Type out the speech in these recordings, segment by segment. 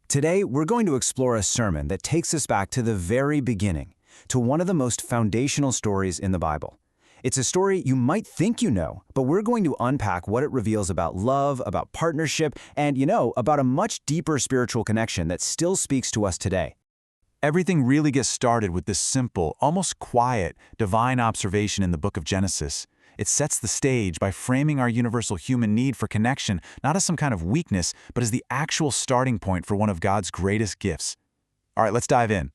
Today, we're going to explore a sermon that takes us back to the very beginning, to one of the most foundational stories in the Bible. It's a story you might think you know, but we're going to unpack what it reveals about love, about partnership, and, about a much deeper spiritual connection that still speaks to us today. Everything really gets started with this simple, almost quiet, divine observation in the book of Genesis. It sets the stage by framing our universal human need for connection not as some kind of weakness, but as the actual starting point for one of God's greatest gifts. All right, let's dive in.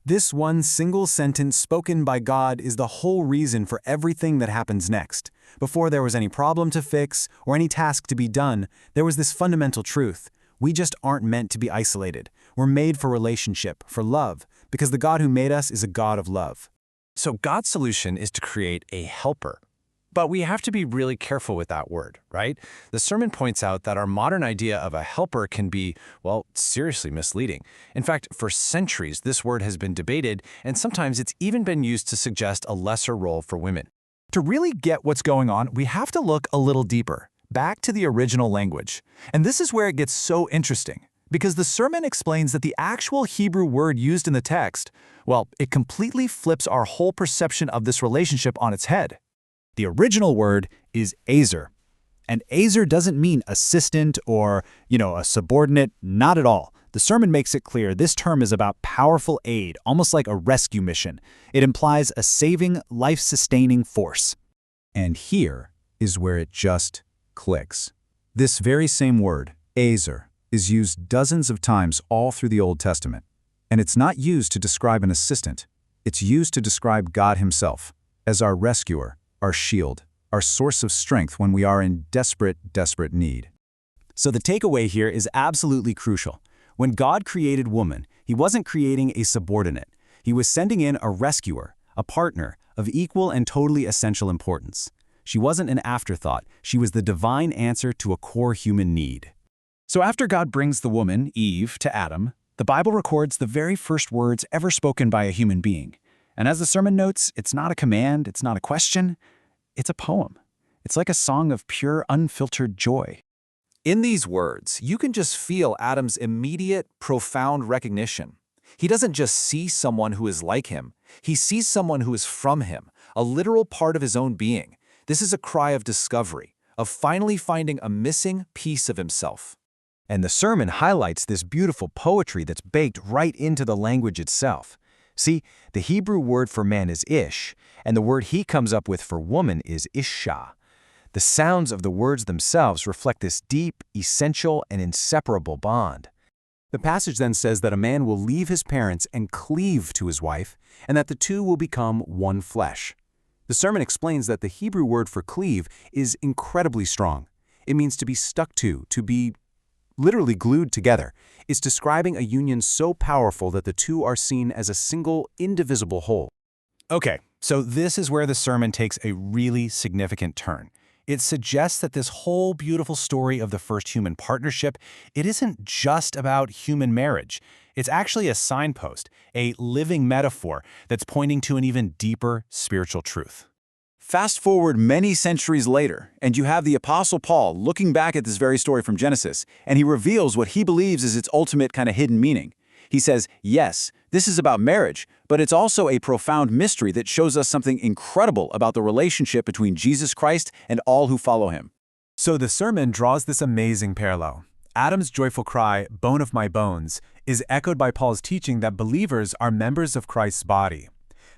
This one single sentence spoken by God is the whole reason for everything that happens next. Before there was any problem to fix or any task to be done, there was this fundamental truth. We just aren't meant to be isolated. We're made for relationship, for love, because the God who made us is a God of love. So God's solution is to create a helper. But we have to be really careful with that word, right? The sermon points out that our modern idea of a helper can be, seriously misleading. In fact, for centuries, this word has been debated, and sometimes it's even been used to suggest a lesser role for women. To really get what's going on, we have to look a little deeper, back to the original language. And this is where it gets so interesting, because the sermon explains that the actual Hebrew word used in the text, it completely flips our whole perception of this relationship on its head. The original word is azer. And azer doesn't mean assistant or, a subordinate, not at all. The sermon makes it clear this term is about powerful aid, almost like a rescue mission. It implies a saving, life-sustaining force. And here is where it just clicks. This very same word, azer, is used dozens of times all through the Old Testament. And it's not used to describe an assistant. It's used to describe God himself as our rescuer, our shield, our source of strength when we are in desperate, desperate need. So the takeaway here is absolutely crucial. When God created woman, he wasn't creating a subordinate. He was sending in a rescuer, a partner of equal and totally essential importance. She wasn't an afterthought. She was the divine answer to a core human need. So after God brings the woman, Eve, to Adam, the Bible records the very first words ever spoken by a human being. And as the sermon notes, it's not a command, it's not a question, it's a poem. It's like a song of pure, unfiltered joy. In these words, you can just feel Adam's immediate, profound recognition. He doesn't just see someone who is like him, he sees someone who is from him, a literal part of his own being. This is a cry of discovery, of finally finding a missing piece of himself. And the sermon highlights this beautiful poetry that's baked right into the language itself. See, the Hebrew word for man is ish, and the word he comes up with for woman is isha. The sounds of the words themselves reflect this deep, essential, and inseparable bond. The passage then says that a man will leave his parents and cleave to his wife, and that the two will become one flesh. The sermon explains that the Hebrew word for cleave is incredibly strong. It means to be stuck to be literally glued together. It's describing a union so powerful that the two are seen as a single, indivisible whole. Okay, so this is where the sermon takes a really significant turn. It suggests that this whole beautiful story of the first human partnership, it isn't just about human marriage. It's actually a signpost, a living metaphor that's pointing to an even deeper spiritual truth. Fast forward many centuries later, and you have the Apostle Paul looking back at this very story from Genesis, and he reveals what he believes is its ultimate kind of hidden meaning. He says, yes, this is about marriage, but it's also a profound mystery that shows us something incredible about the relationship between Jesus Christ and all who follow him. So the sermon draws this amazing parallel. Adam's joyful cry, "Bone of my bones," is echoed by Paul's teaching that believers are members of Christ's body.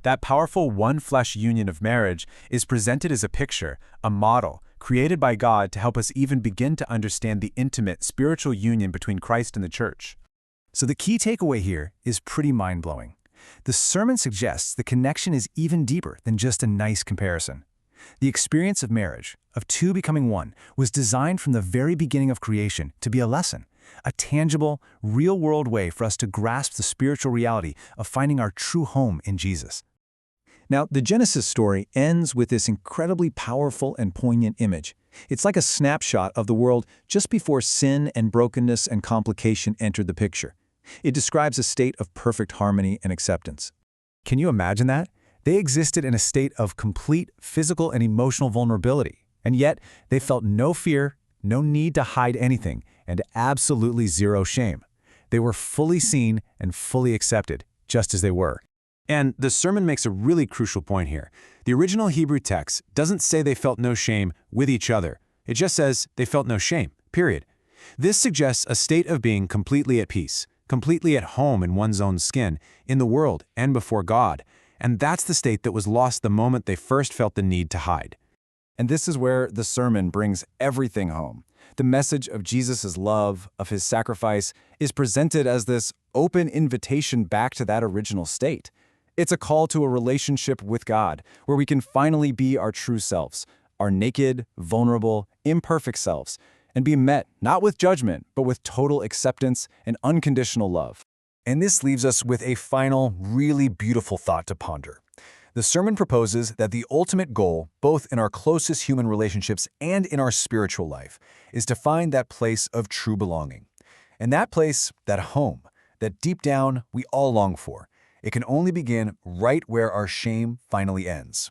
That powerful one-flesh union of marriage is presented as a picture, a model, created by God to help us even begin to understand the intimate spiritual union between Christ and the church. So the key takeaway here is pretty mind-blowing. The sermon suggests the connection is even deeper than just a nice comparison. The experience of marriage, of two becoming one, was designed from the very beginning of creation to be a lesson, a tangible, real-world way for us to grasp the spiritual reality of finding our true home in Jesus. Now, the Genesis story ends with this incredibly powerful and poignant image. It's like a snapshot of the world just before sin and brokenness and complication entered the picture. It describes a state of perfect harmony and acceptance. Can you imagine that? They existed in a state of complete physical and emotional vulnerability, and yet they felt no fear, no need to hide anything, and absolutely zero shame. They were fully seen and fully accepted, just as they were. And the sermon makes a really crucial point here. The original Hebrew text doesn't say they felt no shame with each other. It just says they felt no shame, period. This suggests a state of being completely at peace, completely at home in one's own skin, in the world, and before God. And that's the state that was lost the moment they first felt the need to hide. And this is where the sermon brings everything home. The message of Jesus' love, of his sacrifice, is presented as this open invitation back to that original state. It's a call to a relationship with God, where we can finally be our true selves, our naked, vulnerable, imperfect selves, and be met not with judgment, but with total acceptance and unconditional love. And this leaves us with a final, really beautiful thought to ponder. The sermon proposes that the ultimate goal, both in our closest human relationships and in our spiritual life, is to find that place of true belonging. And that place, that home, that deep down we all long for, it can only begin right where our shame finally ends.